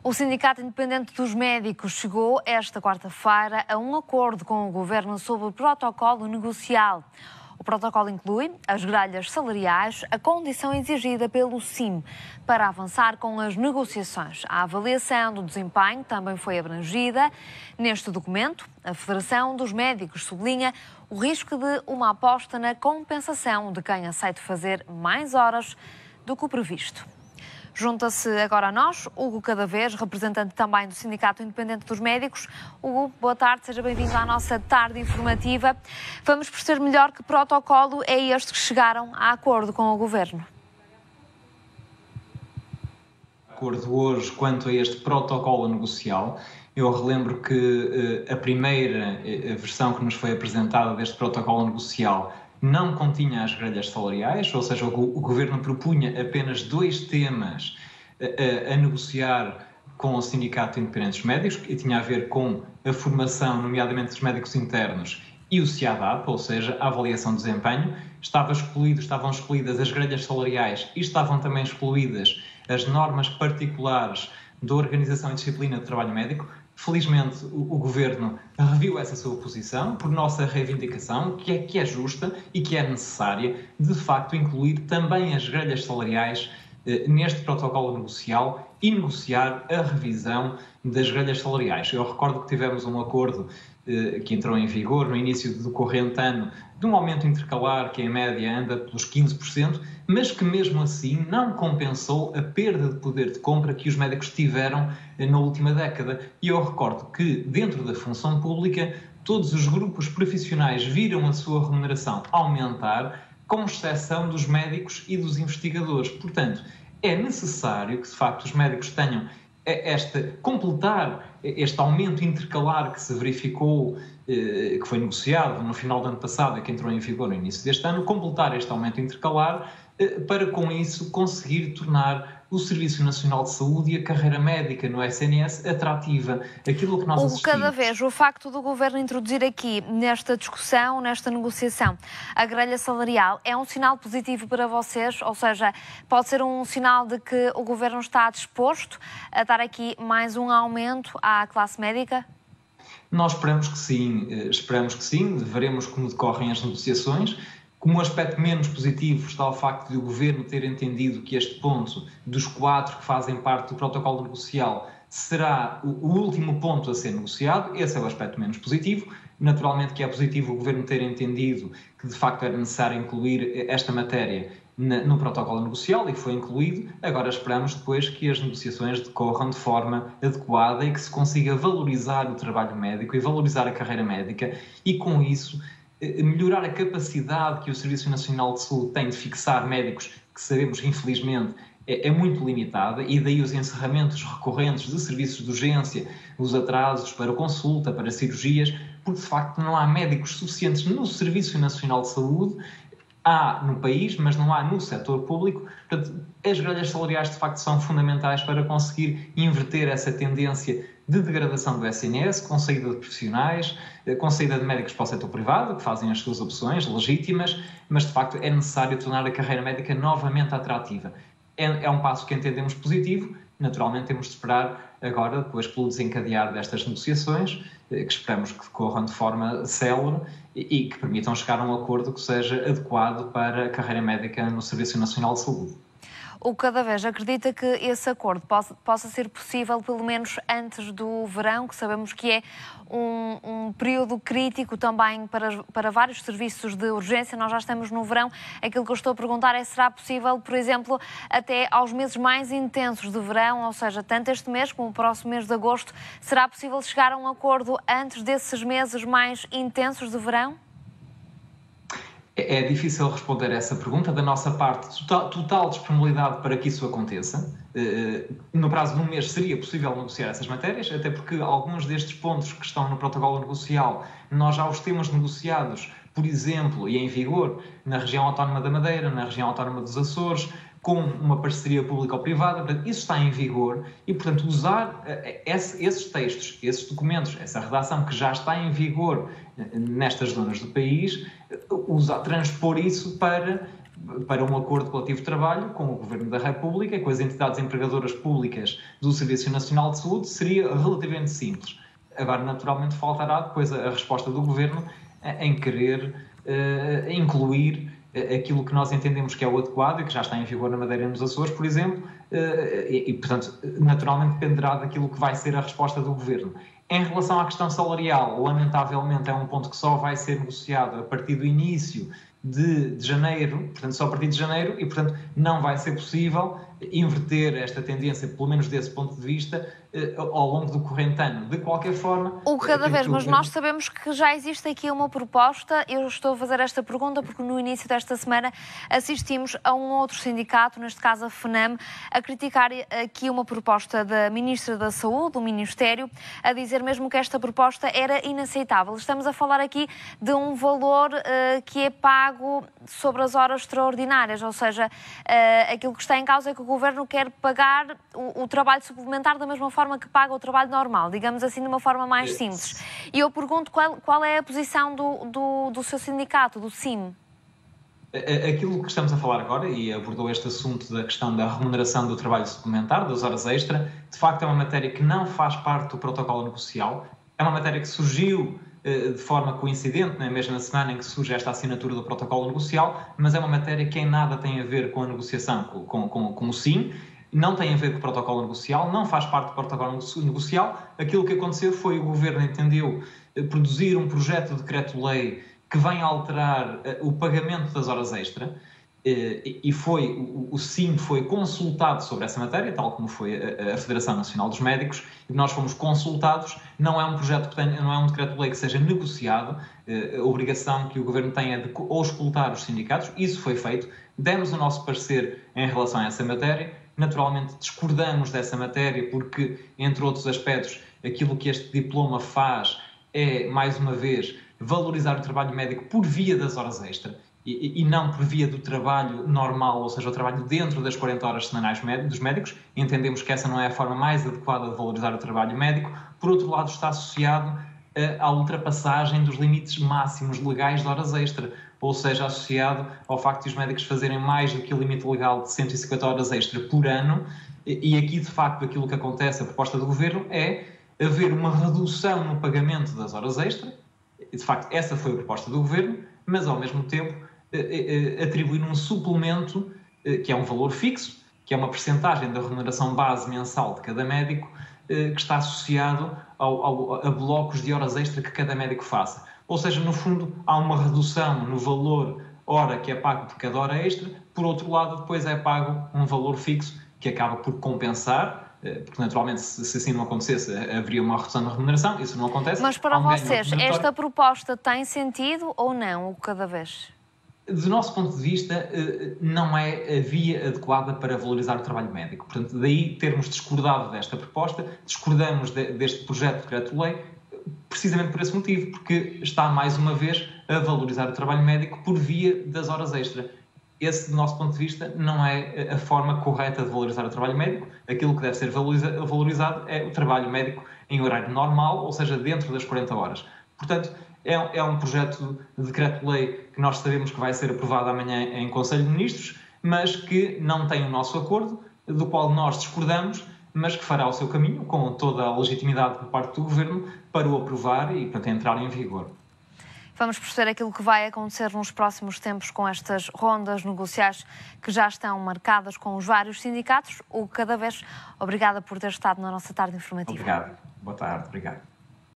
O Sindicato Independente dos Médicos chegou esta quarta-feira a um acordo com o Governo sobre o protocolo negocial. O protocolo inclui as grelhas salariais, a condição exigida pelo SIM para avançar com as negociações. A avaliação do desempenho também foi abrangida. Neste documento, a Federação dos Médicos sublinha o risco de uma aposta na compensação de quem aceite fazer mais horas do que o previsto. Junta-se agora a nós Hugo Cadavés, representante também do Sindicato Independente dos Médicos. Hugo, boa tarde, seja bem-vindo à nossa tarde informativa. Vamos perceber melhor que protocolo é este que chegaram a acordo com o Governo. Acordo hoje quanto a este protocolo negocial. Eu relembro que a primeira versão que nos foi apresentada deste protocolo negocial não continha as grelhas salariais, ou seja, o Governo propunha apenas dois temas a negociar com o Sindicato Independente dos Médicos, que tinha a ver com a formação, nomeadamente dos médicos internos, e o CIADAP, ou seja, a avaliação de desempenho. Estavam excluídas as grelhas salariais e estavam também excluídas as normas particulares da Organização e Disciplina do Trabalho Médico. Felizmente, o Governo reviu essa sua posição por nossa reivindicação, que é justa e que é necessária, de facto, incluir também as grelhas salariais neste protocolo negocial e negociar a revisão das grelhas salariais. Eu recordo que tivemos um acordo que entrou em vigor no início do corrente ano, de um aumento intercalar que em média anda pelos 15%, mas que mesmo assim não compensou a perda de poder de compra que os médicos tiveram na última década. E eu recordo que dentro da função pública todos os grupos profissionais viram a sua remuneração aumentar, com exceção dos médicos e dos investigadores. Portanto, é necessário que de facto os médicos tenham completar este aumento intercalar que se verificou, que foi negociado no final do ano passado e que entrou em vigor no início deste ano, completar este aumento intercalar para com isso conseguir tornar o Serviço Nacional de Saúde e a carreira médica no SNS atrativa. Aquilo que nós assistimos... Cada vez o facto do Governo introduzir aqui nesta discussão, nesta negociação, a grelha salarial é um sinal positivo para vocês? Ou seja, pode ser um sinal de que o Governo está disposto a dar aqui mais um aumento à classe médica? Nós esperamos que sim, veremos como decorrem as negociações. Como um aspecto menos positivo está o facto de o Governo ter entendido que este ponto dos 4 que fazem parte do protocolo negocial será o último ponto a ser negociado. Esse é o aspecto menos positivo. Naturalmente que é positivo o Governo ter entendido que de facto era necessário incluir esta matéria no protocolo negocial e foi incluído. Agora esperamos depois que as negociações decorram de forma adequada e que se consiga valorizar o trabalho médico e valorizar a carreira médica e com isso melhorar a capacidade que o Serviço Nacional de Saúde tem de fixar médicos, que sabemos que infelizmente é muito limitada, e daí os encerramentos recorrentes de serviços de urgência, os atrasos para consulta, para cirurgias, porque de facto não há médicos suficientes no Serviço Nacional de Saúde. Há no país, mas não há no setor público. Portanto, as grelhas salariais de facto são fundamentais para conseguir inverter essa tendência de degradação do SNS, com saída de profissionais, com saída de médicos para o setor privado, que fazem as suas opções legítimas, mas de facto é necessário tornar a carreira médica novamente atrativa. É um passo que entendemos positivo. Naturalmente temos de esperar agora, depois pelo desencadear destas negociações, que esperamos que decorram de forma célere e que permitam chegar a um acordo que seja adequado para a carreira médica no Serviço Nacional de Saúde. O Cadavés acredita que esse acordo possa ser possível pelo menos antes do verão, que sabemos que é um período crítico também para vários serviços de urgência. Nós já estamos no verão. Aquilo que eu estou a perguntar é: será possível, por exemplo, até aos meses mais intensos de verão, ou seja, tanto este mês como o próximo mês de agosto, será possível chegar a um acordo antes desses meses mais intensos de verão? É difícil responder a essa pergunta. Da nossa parte, total disponibilidade para que isso aconteça. No prazo de um mês seria possível negociar essas matérias, até porque alguns destes pontos que estão no protocolo negocial nós já os temos negociados, por exemplo, e em vigor, na região autónoma da Madeira, na região autónoma dos Açores, com uma parceria público-privada. Portanto, isso está em vigor e, portanto, usar esses textos, esses documentos, essa redação que já está em vigor nestas zonas do país, transpor isso para para um acordo coletivo de trabalho com o Governo da República, com as entidades empregadoras públicas do Serviço Nacional de Saúde, seria relativamente simples. Agora, naturalmente, faltará depois a resposta do Governo em querer incluir aquilo que nós entendemos que é o adequado e que já está em vigor na Madeira e nos Açores, por exemplo, portanto, naturalmente dependerá daquilo que vai ser a resposta do Governo. Em relação à questão salarial, lamentavelmente é um ponto que só vai ser negociado a partir do início de janeiro, portanto só a partir de janeiro, e portanto não vai ser possível inverter esta tendência, pelo menos desse ponto de vista, ao longo do corrente ano. De qualquer forma... Cada vez, mas nós sabemos que já existe aqui uma proposta. Eu estou a fazer esta pergunta porque no início desta semana assistimos a um outro sindicato, neste caso a FNAM, a criticar aqui uma proposta da Ministra da Saúde, do Ministério, a dizer mesmo que esta proposta era inaceitável. Estamos a falar aqui de um valor que é pago sobre as horas extraordinárias, ou seja, aquilo que está em causa é que o Governo quer pagar o trabalho suplementar da mesma forma que paga o trabalho normal, digamos assim, de uma forma mais simples. E eu pergunto qual é a posição do seu sindicato, do SIM? Aquilo que estamos a falar agora, e abordou este assunto da questão da remuneração do trabalho suplementar, das horas extra, de facto é uma matéria que não faz parte do protocolo negocial, é uma matéria que surgiu de forma coincidente, na mesma semana em que surge esta assinatura do protocolo negocial, mas é uma matéria que em nada tem a ver com a negociação com o SIM, não tem a ver com o protocolo negocial, não faz parte do protocolo negocial. Aquilo que aconteceu foi o Governo entendeu produzir um projeto de decreto-lei que vem alterar o pagamento das horas extra, e o SIM foi consultado sobre essa matéria, tal como foi a Federação Nacional dos Médicos, e nós fomos consultados. Não é um projeto não é um decreto-lei que seja negociado. A obrigação que o Governo tem é de auscultar os sindicatos. Isso foi feito. Demos o nosso parecer em relação a essa matéria. Naturalmente discordamos dessa matéria porque, entre outros aspectos, aquilo que este diploma faz é, mais uma vez, valorizar o trabalho médico por via das horas extra e não por via do trabalho normal, ou seja, o trabalho dentro das 40 horas semanais dos médicos. Entendemos que essa não é a forma mais adequada de valorizar o trabalho médico. Por outro lado, está associado à ultrapassagem dos limites máximos legais de horas extra, ou seja, associado ao facto de os médicos fazerem mais do que o limite legal de 150 horas extra por ano. E aqui, de facto, aquilo que acontece, a proposta do Governo, é haver uma redução no pagamento das horas extra. De facto, essa foi a proposta do Governo, mas, ao mesmo tempo, atribuir um suplemento, que é um valor fixo, que é uma percentagem da remuneração base mensal de cada médico, que está associado a blocos de horas extra que cada médico faça. Ou seja, no fundo, há uma redução no valor hora que é pago por cada hora extra. Por outro lado, depois é pago um valor fixo que acaba por compensar, porque naturalmente, se assim não acontecesse, haveria uma redução na remuneração. Isso não acontece. Mas para vocês, esta proposta tem sentido ou não, o cada vez? Do nosso ponto de vista, não é a via adequada para valorizar o trabalho médico. Portanto, daí termos discordado desta proposta, discordamos deste projeto de decreto-lei, precisamente por esse motivo, porque está, mais uma vez, a valorizar o trabalho médico por via das horas extra. Esse, do nosso ponto de vista, não é a forma correta de valorizar o trabalho médico. Aquilo que deve ser valorizado é o trabalho médico em horário normal, ou seja, dentro das 40 horas. Portanto, é um projeto de decreto-lei que nós sabemos que vai ser aprovado amanhã em Conselho de Ministros, mas que não tem o nosso acordo, do qual nós discordamos, mas que fará o seu caminho, com toda a legitimidade por parte do Governo, para o aprovar e para entrar em vigor. Vamos perceber aquilo que vai acontecer nos próximos tempos com estas rondas negociais que já estão marcadas com os vários sindicatos. O cada vez, obrigada por ter estado na nossa tarde informativa. Obrigado. Boa tarde. Obrigado.